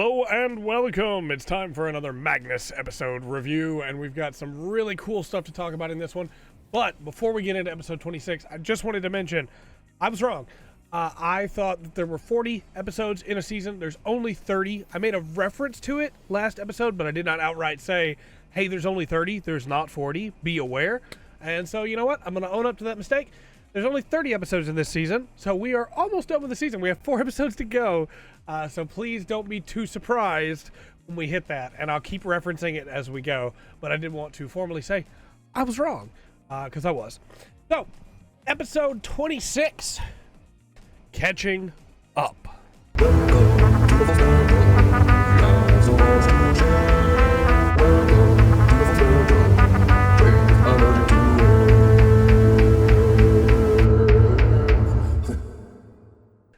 Hello and welcome. It's time for another Magnus episode review, and we've got some really cool stuff to talk about in this one. But before we get into episode 26, I just wanted to mention I was wrong. I thought that there were 40 episodes in a season. There's only 30. I made a reference to it last episode, but I did not outright say, hey, there's only 30. There's not 40. Be aware. And so, you know what? I'm going to own up to that mistake. There's only 30 episodes in this season, so we are almost done with the season. We have 4 episodes to go, so please don't be too surprised when we hit that, and I'll keep referencing it as we go, but I did want to formally say I was wrong, because I was. So, episode 26, Catching Up.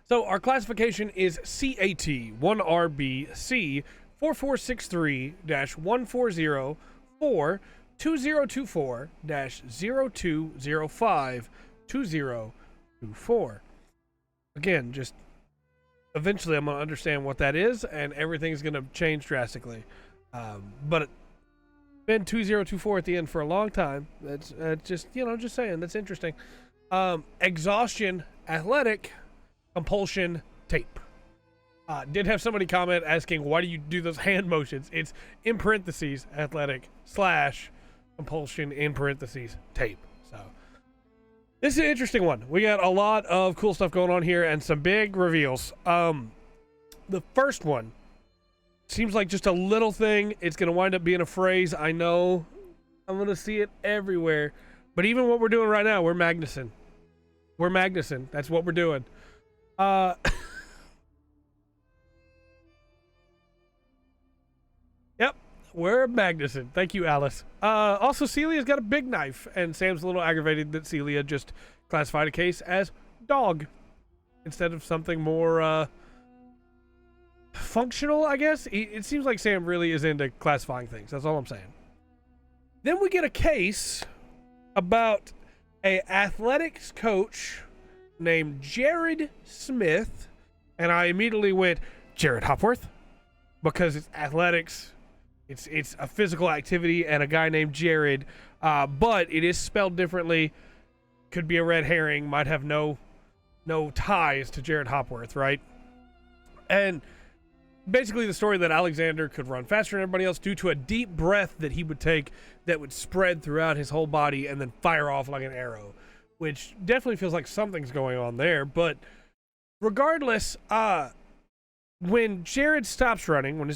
So our classification is CAT 1RBC 4463-140 for 2024-0205-2024. Again, just eventually I'm going to understand what that is, and everything's going to change drastically. But it's been 2024 at the end for a long time. That's just, just saying. That's interesting. Exhaustion, athletic, compulsion, tape. Did have somebody comment asking, why do you do those hand motions? It's in parentheses, athletic, / compulsion, in parentheses, tape. So this is an interesting one. We got a lot of cool stuff going on here and some big reveals. The first one seems like just a little thing. It's going to wind up being a phrase. I know I'm going to see it everywhere. But even what we're doing right now, we're Magnuson. We're Magnuson. That's what we're doing. Yep, we're Magnuson. Thank you, Alice. Also, Celia's got a big knife, and Sam's a little aggravated that Celia just classified a case as dog instead of something more functional, I guess. It seems like Sam really is into classifying things. That's all I'm saying. Then we get a case about a athletics coach named Jared Smith, and I immediately went Jared Hopworth because it's athletics, it's a physical activity, and a guy named Jared, but it is spelled differently. Could be a red herring, might have no ties to Jared Hopworth, right? And basically the story that Alexander could run faster than everybody else due to a deep breath that he would take that would spread throughout his whole body and then fire off like an arrow, which definitely feels like something's going on there. But regardless, when Jared stops running, when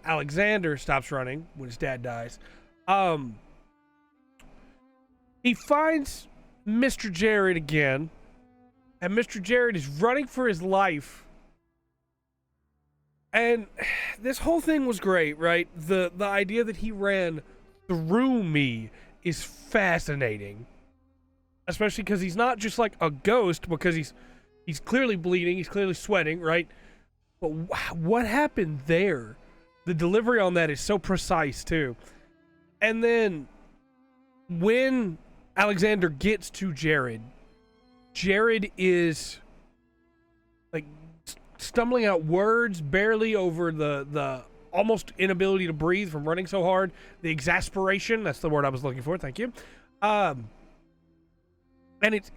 Alexander stops running, when his dad dies, he finds Mr. Jared again, and Mr. Jared is running for his life. And this whole thing was great, right? The idea that he ran through me is fascinating. Especially because he's not just like a ghost, because he's clearly bleeding, he's clearly sweating, right? But what happened there? The delivery on that is so precise too. And then when Alexander gets to Jared is like stumbling out words barely over the almost inability to breathe from running so hard. The exasperation, that's the word I was looking for, thank you. And it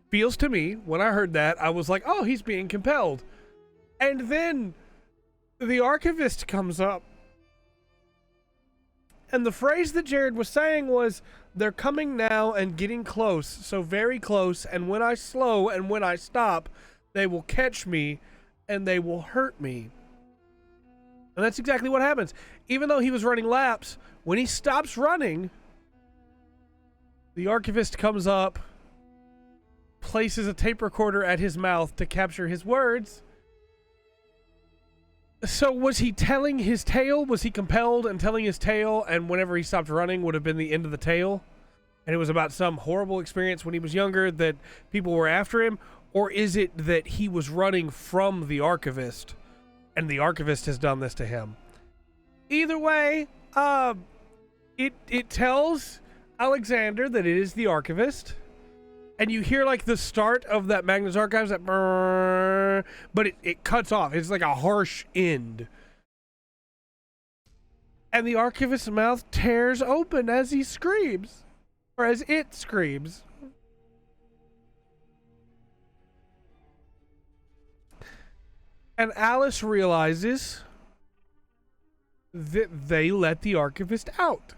feels to me, when I heard that, I was like, oh, he's being compelled. And then the archivist comes up. And the phrase that Jared was saying was, they're coming now and getting close, so very close, and when I slow and when I stop, they will catch me and they will hurt me. And that's exactly what happens. Even though he was running laps, when he stops running, the archivist comes up, places a tape recorder at his mouth to capture his words. So was he telling his tale? Was he compelled and telling his tale, and whenever he stopped running would have been the end of the tale? And it was about some horrible experience when he was younger that people were after him? Or is it that he was running from the archivist and the archivist has done this to him? Either way, it tells Alexander that it is the archivist. and you hear like the start of that Magnus Archives, that brrr, but it cuts off. It's like a harsh end. And the archivist's mouth tears open as he screams. Or as it screams. And Alice realizes that they let the archivist out.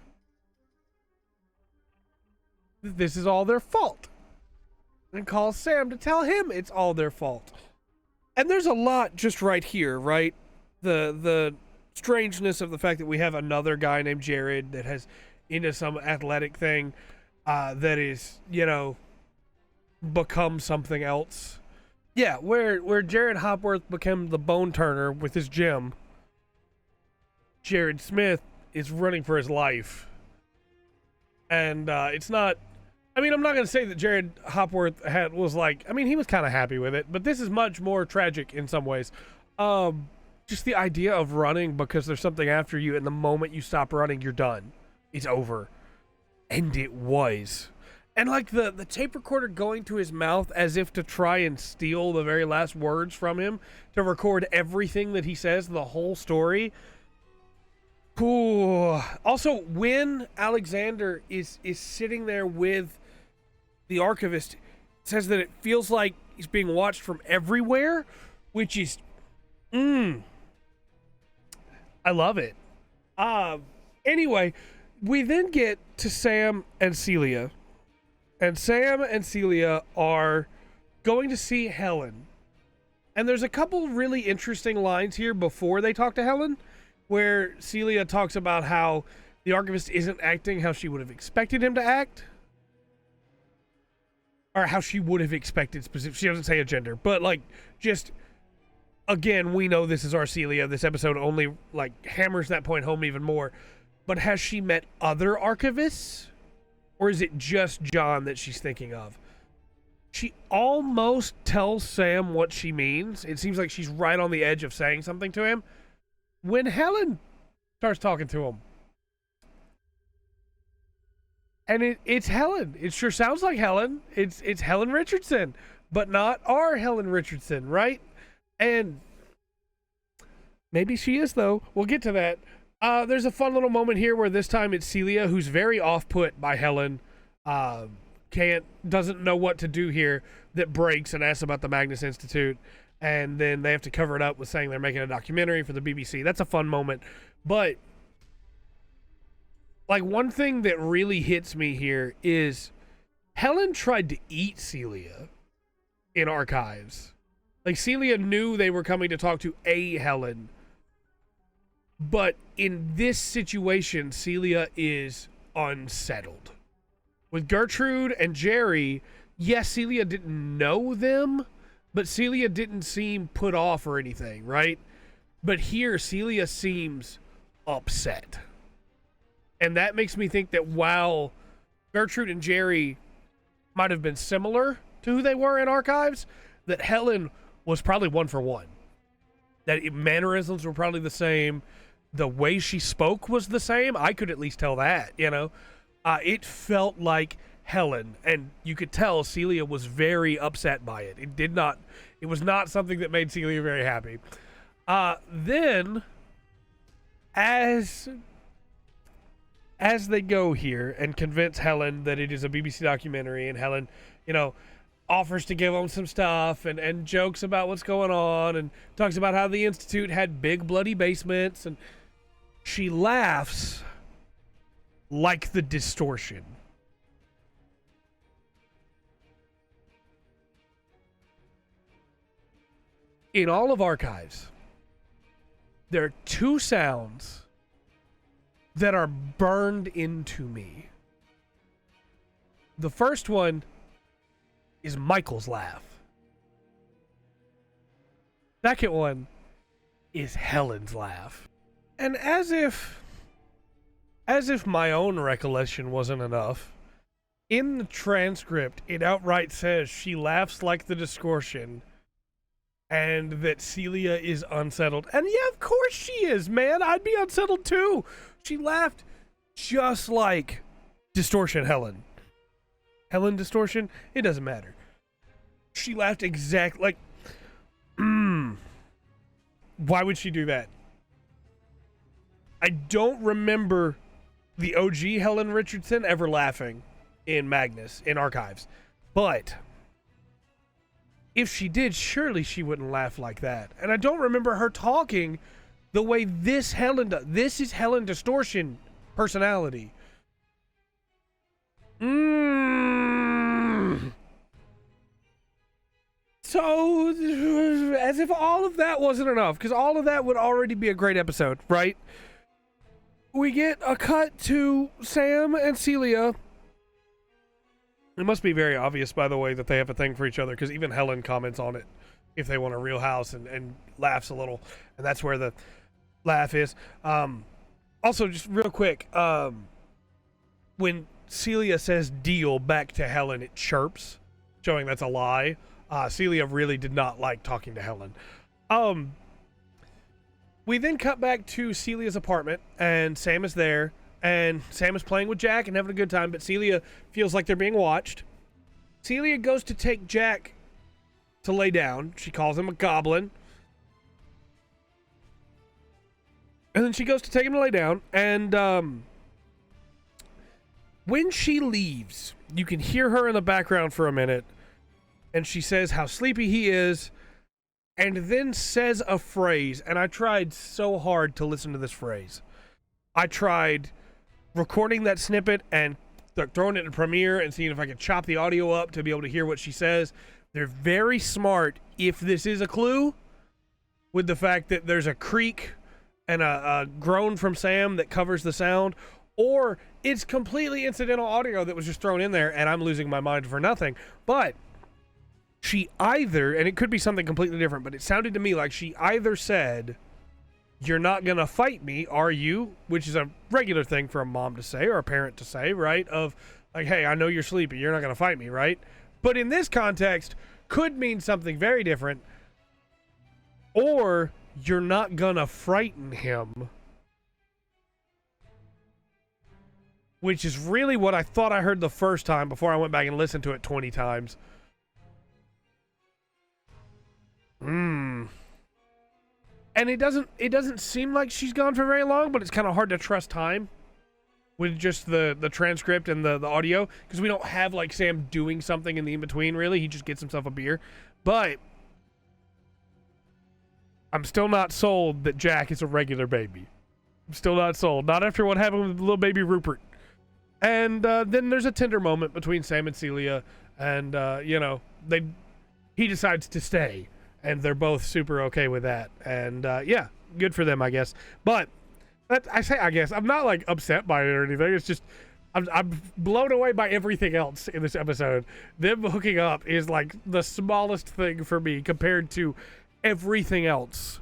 This is all their fault. And calls Sam to tell him it's all their fault. And there's a lot just right here, right? The strangeness of the fact that we have another guy named Jared that has into some athletic thing that is, you know, become something else. Yeah, where Jared Hopworth became the bone turner with his gym, Jared Smith is running for his life. And it's not, I mean, I'm not going to say that Jared Hopworth was like, I mean, he was kind of happy with it, but this is much more tragic in some ways. Just the idea of running because there's something after you, and the moment you stop running, you're done. It's over. And it was. And like the tape recorder going to his mouth as if to try and steal the very last words from him to record everything that he says, the whole story. Ooh. Also, when Alexander is sitting there with the archivist, it says that it feels like he's being watched from everywhere, which is, I love it. Anyway, we then get to Sam and Celia. And Sam and Celia are going to see Helen. And there's a couple really interesting lines here before they talk to Helen, where Celia talks about how the archivist isn't acting how she would have expected him to act. Or how she would have expected specific. She doesn't say a gender, but like, just, again, we know this is our Celia. This episode only like hammers that point home even more. But has she met other archivists? Or is it just John that she's thinking of? She almost tells Sam what she means. It seems like she's right on the edge of saying something to him when Helen starts talking to him. And it's Helen. It sure sounds like Helen. It's Helen Richardson, but not our Helen Richardson, right? And maybe she is, though. We'll get to that. There's a fun little moment here where this time it's Celia who's very off-put by Helen, doesn't know what to do here, that breaks and asks about the Magnus Institute, and then they have to cover it up with saying they're making a documentary for the BBC. That's a fun moment. But like, one thing that really hits me here is Helen tried to eat Celia in archives. Like, Celia knew they were coming to talk to a Helen. But in this situation, Celia is unsettled. With Gertrude and Jerry, yes, Celia didn't know them, but Celia didn't seem put off or anything, right? But here, Celia seems upset. And that makes me think that while Gertrude and Jerry might have been similar to who they were in archives, that Helen was probably one for one. That mannerisms were probably the same. The way she spoke was the same. I could at least tell that, you know. It felt like Helen, and you could tell Celia was very upset by it. It was not something that made Celia very happy. Then, as they go here and convince Helen that it is a BBC documentary, and Helen, you know, offers to give them some stuff and jokes about what's going on and talks about how the Institute had big bloody basements, and she laughs like the distortion. In all of archives, there are two sounds that are burned into me. The first one is Michael's laugh. Second one is Helen's laugh. And as if my own recollection wasn't enough, in the transcript, it outright says she laughs like the distortion and that Celia is unsettled. And yeah, of course she is, man. I'd be unsettled too. She laughed just like Distortion Helen. Helen distortion, it doesn't matter. She laughed exactly like, why would she do that? I don't remember the OG Helen Richardson ever laughing in Magnus, in archives. But if she did, surely she wouldn't laugh like that. And I don't remember her talking the way this Helen does. This is Helen Distortion personality. So, as if all of that wasn't enough, because all of that would already be a great episode, right? We get a cut to Sam and Celia. It must be very obvious, by the way, that they have a thing for each other, because even Helen comments on it if they want a real house and laughs a little. And that's where the laugh is. Also, just real quick, when Celia says deal back to Helen, it chirps, showing that's a lie. Celia really did not like talking to Helen. We then cut back to Celia's apartment, and Sam is there, and Sam is playing with Jack and having a good time, but Celia feels like they're being watched. Celia goes to take Jack to lay down. She calls him a goblin. And then she goes to take him to lay down, and when she leaves, you can hear her in the background for a minute, and she says how sleepy he is, and then says a phrase, and I tried so hard to listen to this phrase. I tried recording that snippet and throwing it in Premiere and seeing if I could chop the audio up to be able to hear what she says. They're very smart, if this is a clue, with the fact that there's a creak and a groan from Sam that covers the sound, or it's completely incidental audio that was just thrown in there and I'm losing my mind for nothing. But she either, and it could be something completely different, but it sounded to me like she either said, "You're not gonna fight me, are you?" Which is a regular thing for a mom to say or a parent to say, right? Of like, hey, I know you're sleepy, you're not gonna fight me, right? But in this context, could mean something very different. Or, you're not gonna frighten him. Which is really what I thought I heard the first time before I went back and listened to it 20 times. And it doesn't seem like she's gone for very long, but it's kind of hard to trust time with just the transcript and the audio, because we don't have like Sam doing something in the in-between, really. He just gets himself a beer. But I'm still not sold that Jack is a regular baby. I'm still not sold. Not after what happened with little baby Rupert. And then there's a tender moment between Sam and Celia, and he decides to stay. And they're both super okay with that. And, yeah, good for them, I guess. But, I guess, I'm not, like, upset by it or anything. It's just, I'm blown away by everything else in this episode. Them hooking up is, like, the smallest thing for me compared to everything else.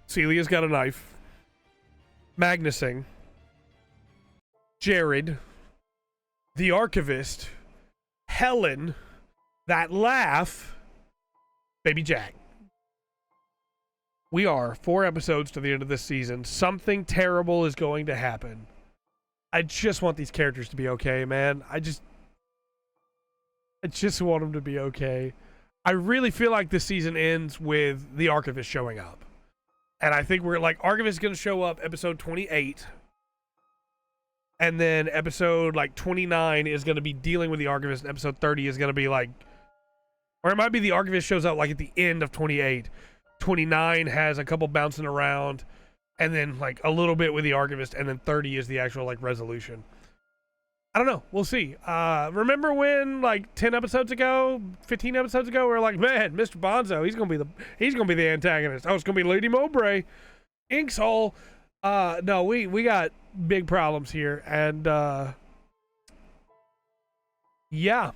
Celia's got a knife. Magnusing. Jared. The archivist. Helen. That laugh, baby Jack. We are 4 episodes to the end of this season. Something terrible is going to happen. I just want these characters to be okay, man. I just want them to be okay. I really feel like this season ends with the Archivist showing up. And I think we're like, Archivist is going to show up episode 28. And then episode like 29 is going to be dealing with the Archivist. And episode 30 is going to be like, or it might be the Archivist shows up like at the end of 28. 29 has a couple bouncing around, and then like a little bit with the Archivist, and then 30 is the actual like resolution. I don't know. We'll see. Remember when like 10 episodes ago, 15 episodes ago, we were like, man, Mr. Bonzo, he's gonna be the antagonist. Oh, it's gonna be Lady Mowbray, Inksole. No, we got big problems here, and yeah.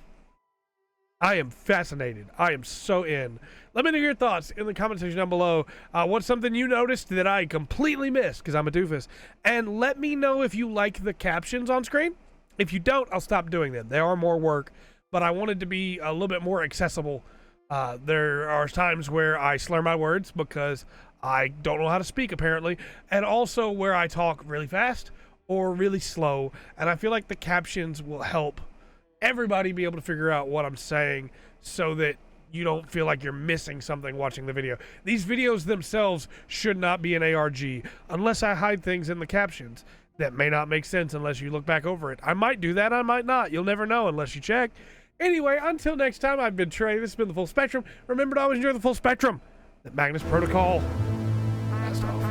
I am fascinated. I am so in. Let me know your thoughts in the comment section down below. What's something you noticed that I completely missed because I'm a doofus? And let me know if you like the captions on screen. If you don't, I'll stop doing them. They are more work, but I wanted to be a little bit more accessible. There are times where I slur my words because I don't know how to speak, apparently, and also where I talk really fast or really slow. And I feel like the captions will help everybody be able to figure out what I'm saying so that you don't feel like you're missing something watching the video. These videos themselves should not be an ARG unless I hide things in the captions that may not make sense unless you look back over it. I might do that, I might not. You'll never know unless you check. Anyway, until next time, I've been Trey. This has been The Full Spectrum. Remember to always enjoy the full spectrum. The Magnus Protocol. Blast off.